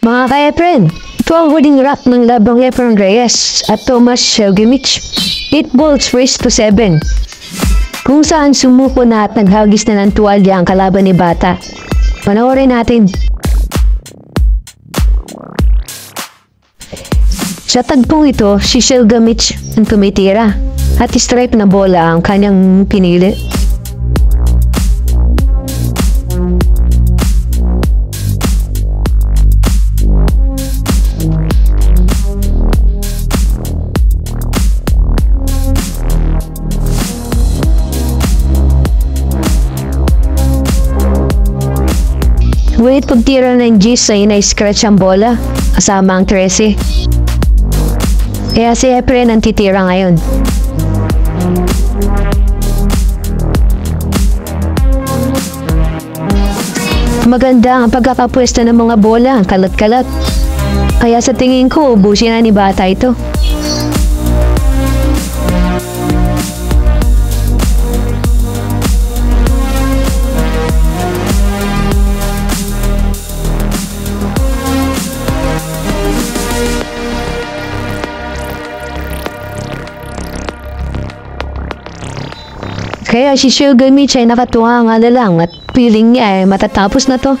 Mga ka-Efren, ito ang huling rap ng labang Efren Reyes at Thomas Shelgimich. 8 balls raised to 7. Kung saan sumuko na at naghagis na ng tuwalya ang kalaban ni Bata. Panoorin natin. Sa tagpong ito, si Shelgimich ang tumitira at stripe na bola ang kanyang pinili. Ngunit pagtira ng G's ay na-scratch ang bola, kasama ang 13. Kaya si Efren ang titira ngayon. Maganda ang pagkakapwesta ng mga bola, ang kalat-kalat. Kaya sa tingin ko, ubusin na ni Bata ito. Kaya si Shelgimich ay nakatuwa nga na lang at feeling niya ay matatapos na to.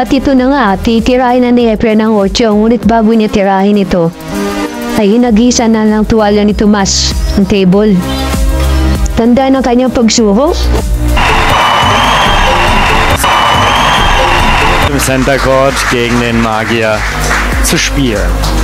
At ito na nga, titirahin na ni Efren ng 8, ngunit bago niya tirahin ito, ay hinagisa na ng tuwalya ni Tomas ang table. Tanda ng kanyang pagsuho. Im Center Court gegen den Magier zu spielen.